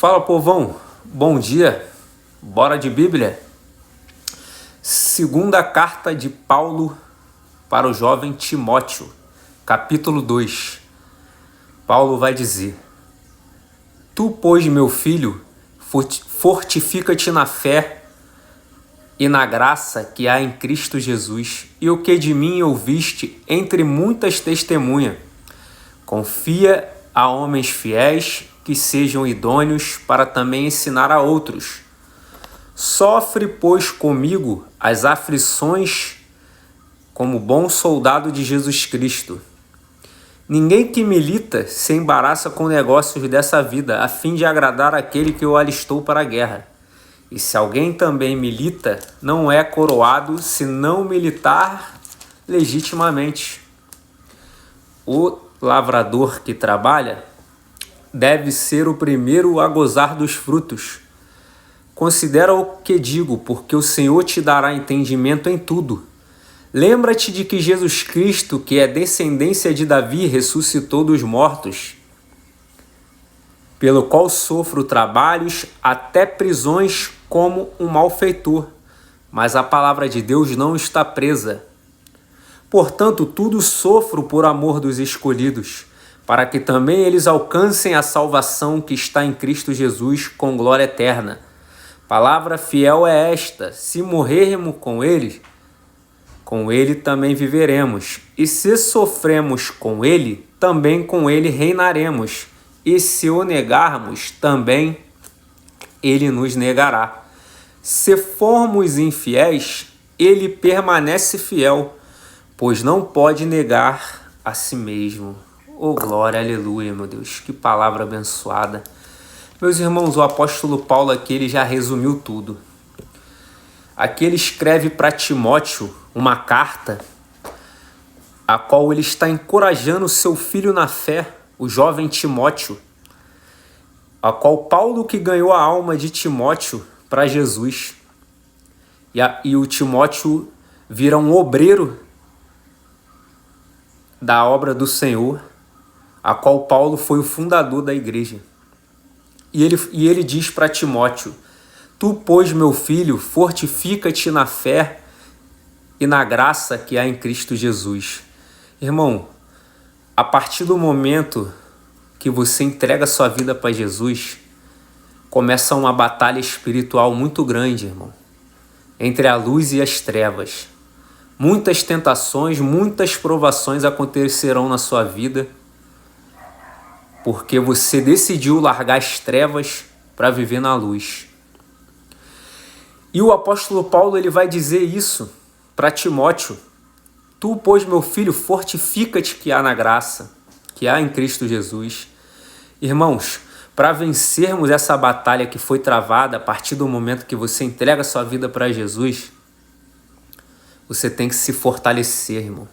Fala, povão, bom dia, bora de Bíblia? Segunda carta de Paulo para o jovem Timóteo, capítulo 2. Paulo vai dizer: Tu, pois, meu filho, fortifica-te na fé e na graça que há em Cristo Jesus, e o que de mim ouviste entre muitas testemunhas. Confia a homens fiéis que sejam idôneos para também ensinar a outros. Sofre, pois, comigo as aflições como bom soldado de Jesus Cristo. Ninguém que milita se embaraça com negócios dessa vida, a fim de agradar aquele que o alistou para a guerra. E se alguém também milita, não é coroado se não militar legitimamente. O lavrador que trabalha deve ser o primeiro a gozar dos frutos. Considera o que digo, porque o Senhor te dará entendimento em tudo. Lembra-te de que Jesus Cristo, que é descendência de Davi, ressuscitou dos mortos, pelo qual sofro trabalhos, até prisões, como um malfeitor. Mas a palavra de Deus não está presa. Portanto, tudo sofro por amor dos escolhidos, para que também eles alcancem a salvação que está em Cristo Jesus com glória eterna. Palavra fiel é esta: se morrermos com ele também viveremos. E se sofremos com ele, também com ele reinaremos. E se o negarmos, também ele nos negará. Se formos infiéis, ele permanece fiel, pois não pode negar a si mesmo. Oh, glória, aleluia, meu Deus, que palavra abençoada. Meus irmãos, o apóstolo Paulo aqui, ele já resumiu tudo. Aqui ele escreve para Timóteo uma carta, a qual ele está encorajando seu filho na fé, o jovem Timóteo, a qual Paulo que ganhou a alma de Timóteo para Jesus. E o Timóteo vira um obreiro da obra do Senhor, a qual Paulo foi o fundador da igreja. E ele diz para Timóteo: Tu, pois, meu filho, fortifica-te na fé e na graça que há em Cristo Jesus. Irmão, a partir do momento que você entrega sua vida para Jesus, começa uma batalha espiritual muito grande, irmão, entre a luz e as trevas. Muitas tentações, muitas provações acontecerão na sua vida, porque você decidiu largar as trevas para viver na luz. E o apóstolo Paulo, ele vai dizer isso para Timóteo: Tu, pois, meu filho, fortifica-te que há na graça, que há em Cristo Jesus. Irmãos, para vencermos essa batalha que foi travada a partir do momento que você entrega sua vida para Jesus, você tem que se fortalecer, irmão.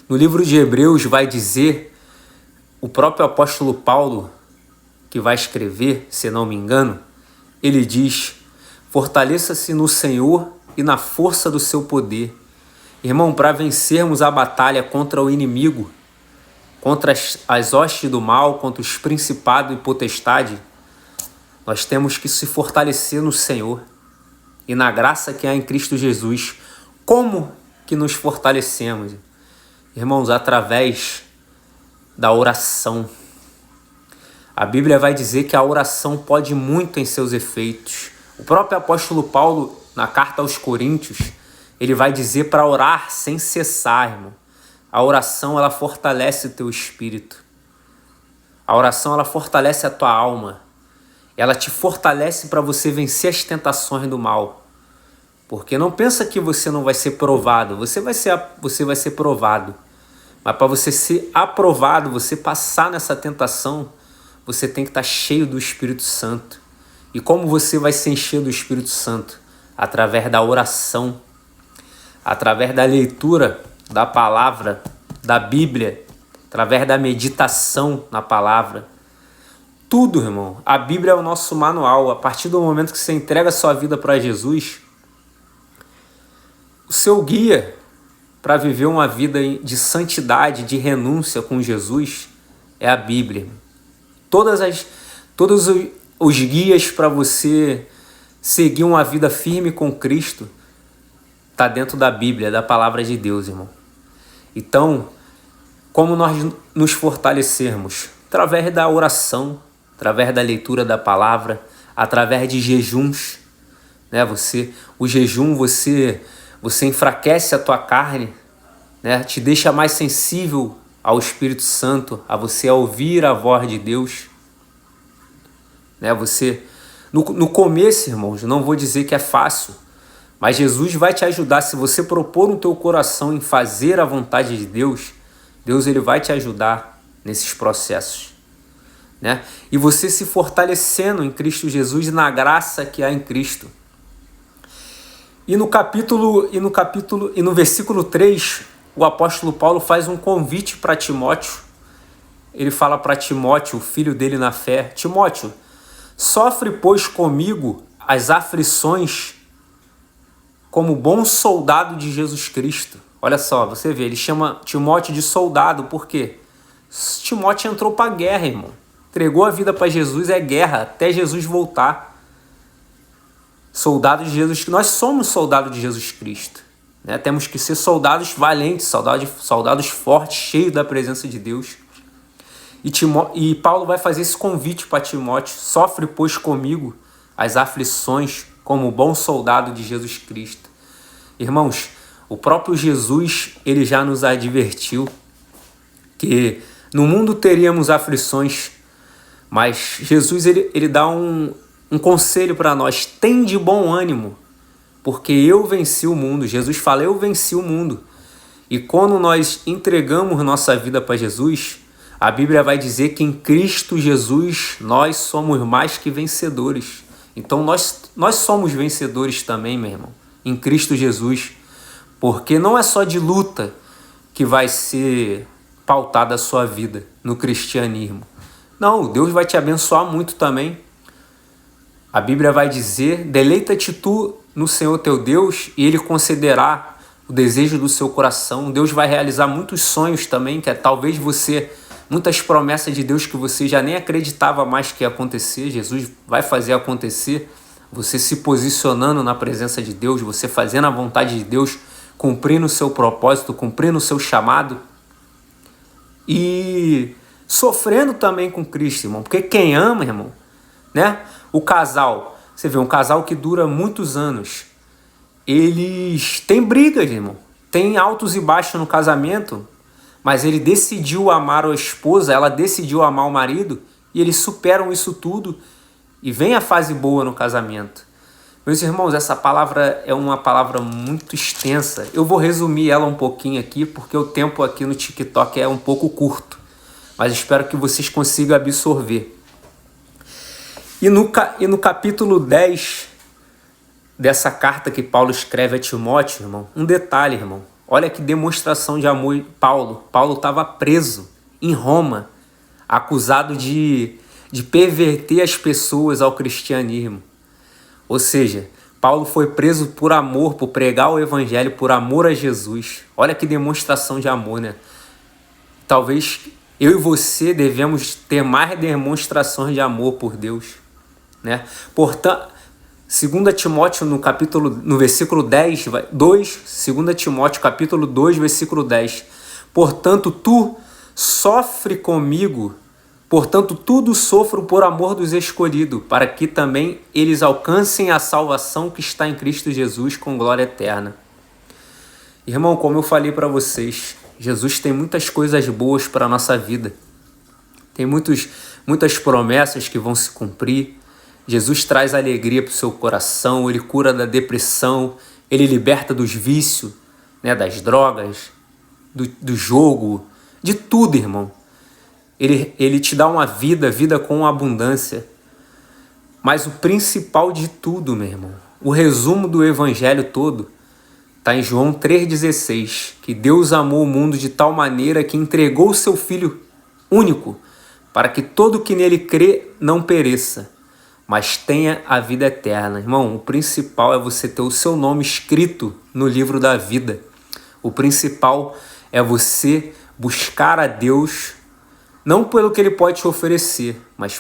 No livro de Hebreus vai dizer, o próprio apóstolo Paulo, que vai escrever, se não me engano, ele diz: fortaleça-se no Senhor e na força do seu poder. Irmão, para vencermos a batalha contra o inimigo, contra as hostes do mal, contra os principados e potestades, nós temos que se fortalecer no Senhor e na graça que há em Cristo Jesus. Como que nos fortalecemos? Irmãos, através da oração. A Bíblia vai dizer que a oração pode muito em seus efeitos. O próprio apóstolo Paulo, na carta aos Coríntios, ele vai dizer para orar sem cessar, irmão. A oração, ela fortalece o teu espírito. A oração, ela fortalece a tua alma. Ela te fortalece para você vencer as tentações do mal. Porque não pensa que você não vai ser provado. Você vai ser provado. Mas para você ser aprovado, você passar nessa tentação, você tem que estar cheio do Espírito Santo. E como você vai se encher do Espírito Santo? Através da oração, através da leitura da palavra, da Bíblia, através da meditação na palavra. Tudo, irmão. A Bíblia é o nosso manual. A partir do momento que você entrega a sua vida para Jesus, o seu guia para viver uma vida de santidade, de renúncia com Jesus, é a Bíblia. Todos os guias para você seguir uma vida firme com Cristo está dentro da Bíblia, da palavra de Deus, irmão. Então, como nós nos fortalecermos? Através da oração, através da leitura da palavra, através de jejuns, né? O jejum, você enfraquece a tua carne, né? Te deixa mais sensível ao Espírito Santo, a você ouvir a voz de Deus, né? No começo, irmãos, não vou dizer que é fácil, mas Jesus vai te ajudar. Se você propor no teu coração em fazer a vontade de Deus, Deus ele vai te ajudar nesses processos, né? E você se fortalecendo em Cristo Jesus e na graça que há em Cristo. E no versículo 3, o apóstolo Paulo faz um convite para Timóteo. Ele fala para Timóteo, o filho dele na fé: Timóteo, sofre, pois, comigo as aflições como bom soldado de Jesus Cristo. Olha só, você vê, ele chama Timóteo de soldado, por quê? Timóteo entrou para a guerra, irmão. Entregou a vida para Jesus, é guerra, até Jesus voltar. Soldado de Jesus Cristo. Nós somos soldados de Jesus Cristo, né? Temos que ser soldados valentes, soldados fortes, cheios da presença de Deus. E Paulo vai fazer esse convite para Timóteo: sofre, pois, comigo as aflições como bom soldado de Jesus Cristo. Irmãos, o próprio Jesus, ele já nos advertiu que no mundo teríamos aflições, mas Jesus ele dá um conselho para nós: tem de bom ânimo, porque eu venci o mundo. Jesus fala: eu venci o mundo. E quando nós entregamos nossa vida para Jesus, a Bíblia vai dizer que em Cristo Jesus nós somos mais que vencedores. Então nós somos vencedores também, meu irmão, em Cristo Jesus, porque não é só de luta que vai ser pautada a sua vida no cristianismo. Não, Deus vai te abençoar muito também. A Bíblia vai dizer: deleita-te tu no Senhor teu Deus e Ele concederá o desejo do seu coração. Deus vai realizar muitos sonhos também, que talvez muitas promessas de Deus que você já nem acreditava mais que ia acontecer, Jesus vai fazer acontecer. Você se posicionando na presença de Deus, você fazendo a vontade de Deus, cumprindo o seu propósito, cumprindo o seu chamado e sofrendo também com Cristo, irmão. Porque quem ama, irmão, né? O casal, você vê, um casal que dura muitos anos, eles têm brigas, irmão, tem altos e baixos no casamento, mas ele decidiu amar a esposa, ela decidiu amar o marido, e eles superam isso tudo e vem a fase boa no casamento. Meus irmãos, essa palavra é uma palavra muito extensa. Eu vou resumir ela um pouquinho aqui, porque o tempo aqui no TikTok é um pouco curto, mas espero que vocês consigam absorver. E no capítulo 10 dessa carta que Paulo escreve a Timóteo, irmão, um detalhe, irmão. Olha que demonstração de amor. Paulo estava preso em Roma, acusado de perverter as pessoas ao cristianismo. Ou seja, Paulo foi preso por amor, por pregar o evangelho, por amor a Jesus. Olha que demonstração de amor, né? Talvez eu e você devemos ter mais demonstrações de amor por Deus, né? Portanto, 2 Timóteo no versículo 10, 2 Timóteo capítulo 2, versículo 10. Portanto, tudo sofro por amor dos escolhidos, para que também eles alcancem a salvação que está em Cristo Jesus com glória eterna. Irmão, como eu falei para vocês, Jesus tem muitas coisas boas para a nossa vida. Tem muitas promessas que vão se cumprir. Jesus traz alegria para o seu coração, Ele cura da depressão, Ele liberta dos vícios, né, das drogas, do jogo, de tudo, irmão. Ele te dá uma vida com abundância. Mas o principal de tudo, meu irmão, o resumo do evangelho todo, está em João 3,16, que Deus amou o mundo de tal maneira que entregou o seu Filho único, para que todo que nele crê não pereça, mas tenha a vida eterna. Irmão, o principal é você ter o seu nome escrito no livro da vida. O principal é você buscar a Deus, não pelo que Ele pode te oferecer, mas